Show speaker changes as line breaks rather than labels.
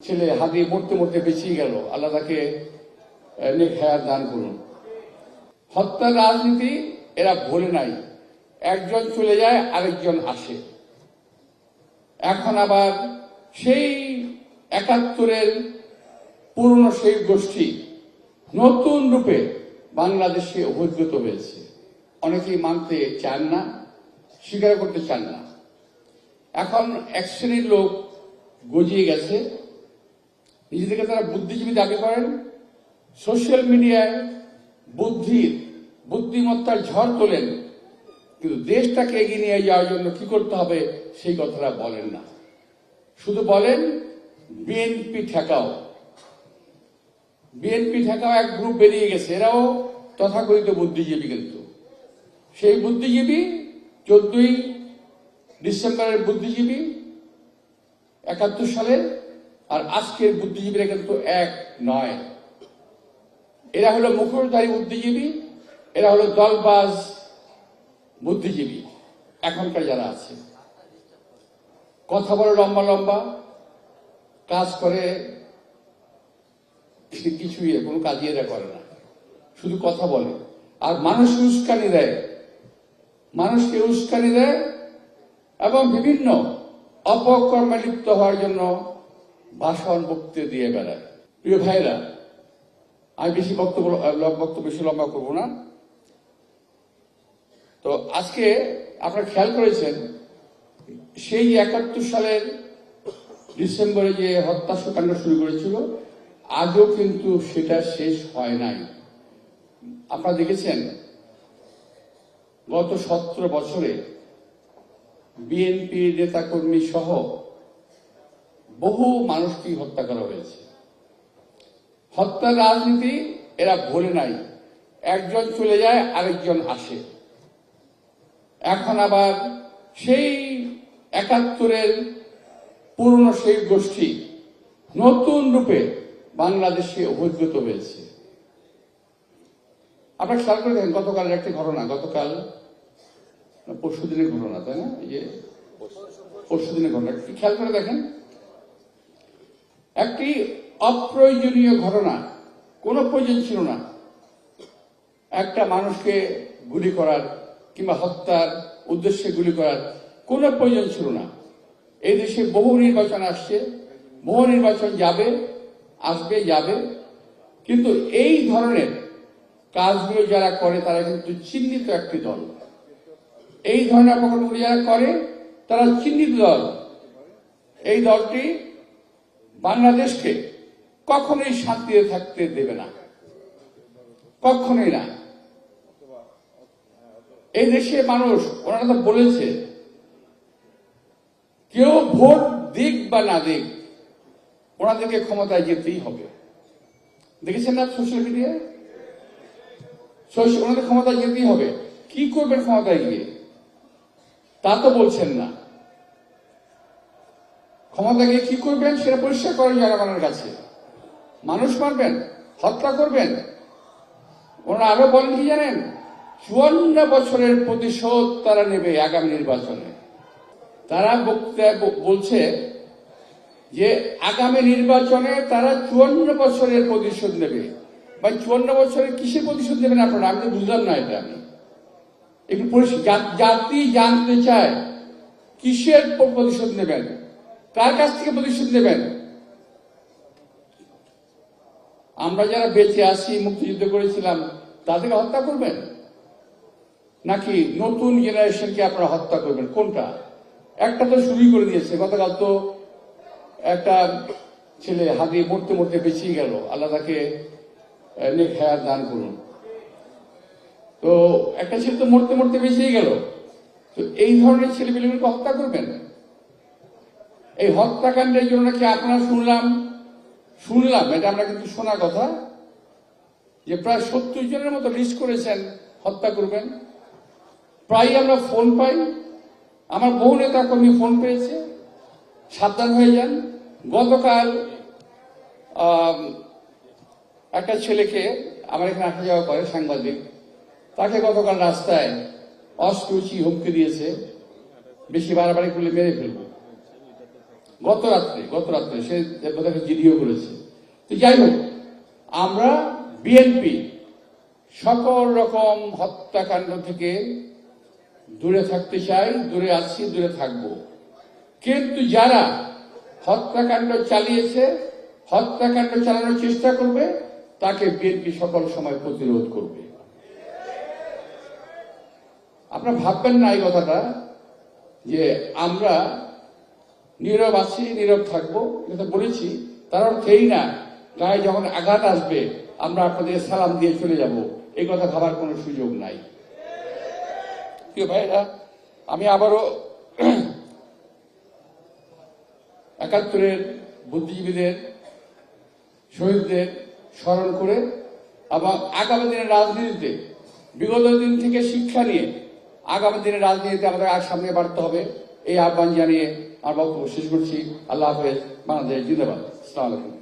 ছেলে হাদিয়ে মরতে মরতে বেঁচে গেল, আল্লাহ তাকে নেক হায়াত দান করুন। হত্যার রাজনীতি এরা ভোলে নাই, একজন চলে যায় আরেকজন আসে। এখন আবার সেই ৭১-এর পুরনো সেই গোষ্ঠী নতুন রূপে বাংলাদেশে অভিজ্ঞত হয়েছে। অনেকেই মানতে চান না, স্বীকার করতে চান না। এখন এক শ্রেণীর লোক গজিয়ে গেছে, নিজেদেরকে তারা বুদ্ধিজীবী দাবি করেন, সোশ্যাল মিডিয়ায় বুদ্ধিমত্তার ঝড় তোলেন, কিন্তু দেশটাকে এগিয়ে নিয়ে যাওয়ার জন্য কি করতে হবে সেই কথাটা বলেন না। শুধু বলেন বিএনপি ঠেকাও। বিএনপি ঠেকাও এক গ্রুপ বেরিয়ে গেছে, এরাও তথাকথিত বুদ্ধিজীবী। কিন্তু সেই বুদ্ধিজীবী 14ই ডিসেম্বরের বুদ্ধিজীবী ৭১ সালের, আর আজকের বুদ্ধিজীবীরা কিন্তু এক নয়। এরা হলো মুখোশধারী বুদ্ধিজীবী, এরা হলো দলবাজ বুদ্ধিজীবী। এখনকার যারা আছে কথা বলে লম্বা লম্বা, কাজ করে কিছুই, কোনো কাজই এরা করে না, শুধু কথা বলে আর মানুষকে উস্কানি দেয় এবং বিভিন্ন অপকর্মে লিপ্ত হওয়ার জন্য ভাষণ বক্তৃতা দিয়ে বেড়ায়। প্রিয় ভাইরা, আমি বেশি বক্তব্য বেশি লম্বা করবো না। তো আজকে আপনারা খেয়াল করেছেন সেই ৭১ সালের ডিসেম্বরে যে হত্যাকাণ্ড শুরু করেছিল, আজও কিন্তু সেটা শেষ হয় নাই। আপনারা দেখেছেন গত 17 বছরে বিএনপির নেতাকর্মী সহ বহু মানুষকে হত্যা করা হয়েছে। হত্যার রাজনীতি এরা ভোলে নাই, একজন চলে যায় আরেকজন আসে। এখন আবার সেই ৭১-এর পুরনো সেই গোষ্ঠী নতুন রূপে বাংলাদেশে অভিজ্ঞত হয়েছে। আপনারা খেয়াল করে দেখেন গতকালের একটি ঘটনা, গতকাল পরশুদিনের ঘটনা, তাই না? এই যে পরশুদিনের ঘটনা খেয়াল করে দেখেন, একটি অপ্রয়োজনীয় ঘটনা, কোনো প্রয়োজন ছিল না একটা মানুষকে গুলি করার কিংবা হত্যার উদ্দেশ্যে গুলি করার কোনো প্রয়োজন ছিল না। এই দেশে বহু নির্বাচন আসছে, বহু নির্বাচন যাবে, কিন্তু এই ধরনের কাজগুলো যারা করে তারা কিন্তু চিহ্নিত একটি দল। এই ধরনের অপকর্মগুলো যারা করে তারা চিহ্নিত দল। এই দলটি বাংলাদেশকে কখনোই শান্তিতে থাকতে দেবে না, কখনোই না। এই দেশে মানুষ, ওনারা তো বলেছে, কেউ ভোট দিক বা না দিক ওনাদেরকে ক্ষমতায় যেতেই হবে। দেখেছেন না সোশ্যাল মিডিয়ায়? ওনাদের ক্ষমতায় যেতেই হবে। কি করবেন ক্ষমতায় গিয়ে তা তো বলছেন না। ক্ষমতা গিয়ে কি করবেন সেটা পরিষ্কার করেন জনগণের কাছে। মানুষ মারবেন, হত্যা করবেন। ওনারা আরো বলেন কি জানেন? 54 বছরের প্রতিশোধ তারা নেবে আগামী নির্বাচনে। তারা বলছে যে আগামী নির্বাচনে তারা 54 বছরের প্রতিশোধ নেবে। ভাই, 54 বছরের কিসের প্রতিশোধ নেবেন আপনারা? আমি তো বুঝলাম না এটা। আমি একটু জাতি জানতে চায় কিসের প্রতিশোধ নেবেন, কার কাছ থেকে প্রতিশোধ নেবেন? আমরা যারা বেঁচে আছি, মুক্তিযুদ্ধ করেছিলাম, তাদেরকে হত্যা করবেন নাকি নতুন জেনারেশনকে আপনারা হত্যা করবেন? কোনটা? একটা তো শুরুই করে দিয়েছে। গতকাল তো একটা ছেলে হাদিয়ে মরতে মরতে বেঁচে গেল, আল্লাহ তাকে নেক হায়াত দান করুন। তো একটা ছেলে তো মরতে মরতে বেঁচেই গেল। তো এই ধরনের ছেলেমেয়েগুলোকে হত্যা করবেন? এই হত্যাকাণ্ডের জন্য নাকি আপনারা শুনলাম, এটা আমরা কিন্তু শোনা কথা, যে প্রায় 70 জনের মতো লিস্ট করেছেন হত্যা করবেন। প্রায় আমরা ফোন পাই, আমার বহু নেতা কর্মী ফোন পেয়েছে, সাবধান হয়ে যান। গতকাল একটা ছেলেকে, আমার এখানে আসা যাওয়া করে সাংবাদিক, তাকে গতকাল রাস্তায় অস্ত্র হুমকি দিয়েছে, বেশি বাড়াবাড়ি করলে মেরে ফেলবো। গত রাত্রে সে বোধহয় জিডিও করেছে। তো যাই হোক, আমরা বিএনপি সকল রকম হত্যাকাণ্ড থেকে দূরে থাকতে চাই, দূরে আছি, দূরে থাকব। কিন্তু যারা হত্যাকাণ্ড চালিয়েছে, হত্যাকাণ্ড চালানোর চেষ্টা করবে, তাকে বিএনপি সকল সময় প্রতিরোধ করবে। আপনারা ভাববেন না এই কথাটা যে আমরা নীরব আছি, নীরব থাকবো, এটা বলেছি তার অর্থ এই না গায়ে যখন আঘাত আসবে আমরা আপনাদের সালাম দিয়ে চলে যাব, এই কথা ভাবার কোনো সুযোগ নাই। প্রিয় ভাইরা, আমি আবারও ৭১-এর বুদ্ধিজীবীদের, শহীদদের স্মরণ করে এবং আগামী দিনের রাজনীতিতে বিগত দিন থেকে শিক্ষা নিয়ে আগামী দিনের রাজনীতিতে আমাদের আর সামনে বাড়তে হবে, এই আহ্বান জানিয়ে আমার বক্তব্য শেষ করছি। আল্লাহ হাফেজ। বাংলাদেশ জিন্দাবাদ। আসসালামু আলাইকুম।